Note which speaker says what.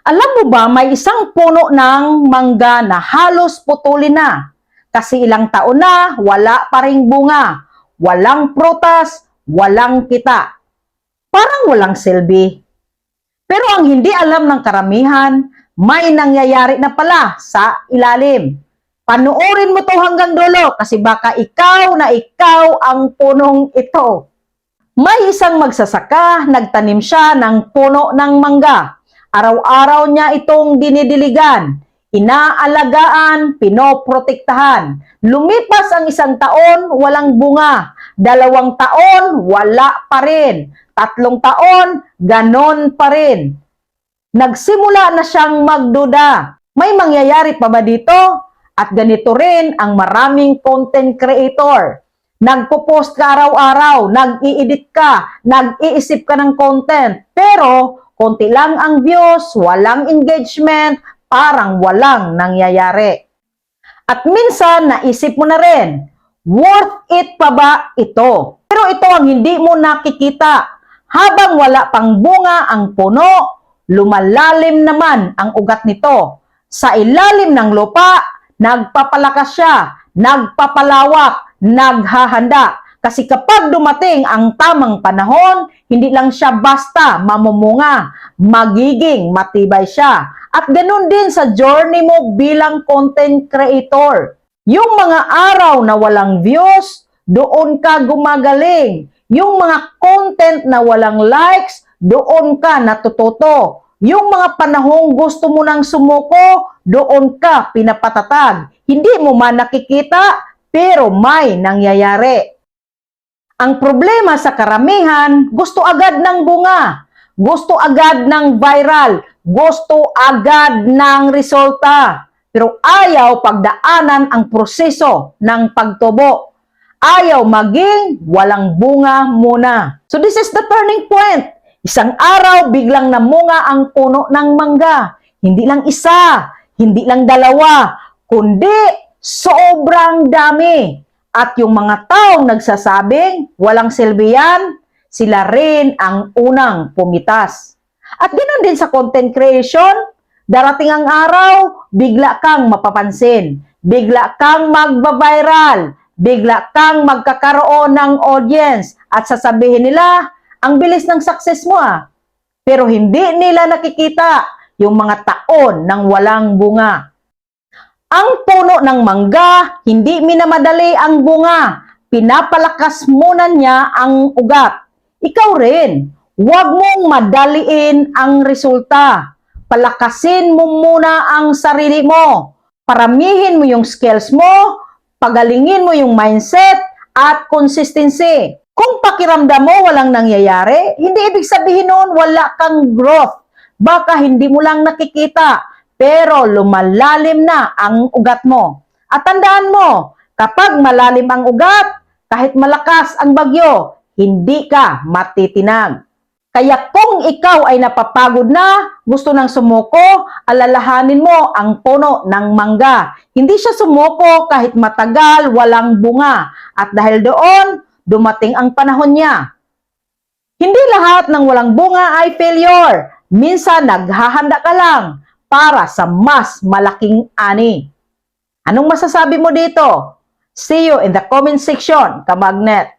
Speaker 1: Alam mo ba, may isang puno ng mangga na halos putulin na. Kasi ilang taon na, wala pa ring bunga. Walang prutas, walang kita. Parang walang silbi. Pero ang hindi alam ng karamihan, may nangyayari na pala sa ilalim. Panoorin mo to hanggang dulo kasi baka ikaw ang punong ito. May isang magsasaka, nagtanim siya ng puno ng mangga. Araw-araw niya itong dinidiligan, inaalagaan, pinoprotektahan. Lumipas ang 1 taon, walang bunga. 2 taon, wala pa rin. 3 taon, ganon pa rin. Nagsimula na siyang magduda. May mangyayari pa ba dito? At ganito rin ang maraming content creator. Nagpo-post ka araw-araw, nag-i-edit ka, nag-iisip ka ng content, pero konti lang ang views, walang engagement, parang walang nangyayari. At minsan, naisip mo na rin, worth it pa ba ito? Pero ito ang hindi mo nakikita. Habang wala pang bunga ang puno, lumalalim naman ang ugat nito. Sa ilalim ng lupa, nagpapalakas siya, nagpapalawak, naghahanda. Kasi kapag dumating ang tamang panahon, hindi lang siya basta mamumunga, magiging matibay siya. At ganun din sa journey mo bilang content creator. Yung mga araw na walang views, doon ka gumagaling. Yung mga content na walang likes, doon ka natututo. Yung mga panahong gusto mo nang sumuko, doon ka pinapatatag. Hindi mo man nakikita, pero may nangyayari. Ang problema sa karamihan, gusto agad ng bunga, gusto agad ng viral, gusto agad ng resulta. Pero ayaw pagdaanan ang proseso ng pagtubo. Ayaw maging walang bunga muna. So this is the turning point. Isang araw, biglang namunga ang puno ng mangga. Hindi lang isa, hindi lang 2, kundi sobrang dami. At yung mga taong nagsasabing walang silbi yan, sila rin ang unang pumitas. At ganoon din sa content creation, darating ang araw, bigla kang mapapansin, bigla kang magba-viral, bigla kang magkakaroon ng audience at sasabihin nila, ang bilis ng success mo Pero hindi nila nakikita yung mga taon ng walang bunga. Ang puno ng mangga, hindi minamadali ang bunga. Pinapalakas muna niya ang ugat. Ikaw rin, huwag mong madaliin ang resulta. Palakasin mo muna ang sarili mo. Paramihin mo yung skills mo, pagalingin mo yung mindset at consistency. Kung pakiramdam mo walang nangyayari, hindi ibig sabihin nun wala kang growth. Baka hindi mo lang nakikita, pero lumalalim na ang ugat mo. At tandaan mo, kapag malalim ang ugat, kahit malakas ang bagyo, hindi ka matitinag. Kaya kung ikaw ay napapagod na, gusto nang sumuko, alalahanin mo ang puno ng mangga. Hindi siya sumuko kahit matagal, walang bunga. At dahil doon, dumating ang panahon niya. Hindi lahat ng walang bunga ay failure. Minsan naghahanda ka lang para sa mas malaking ani. Anong masasabi mo dito? See you in the comment section, Kamagnet.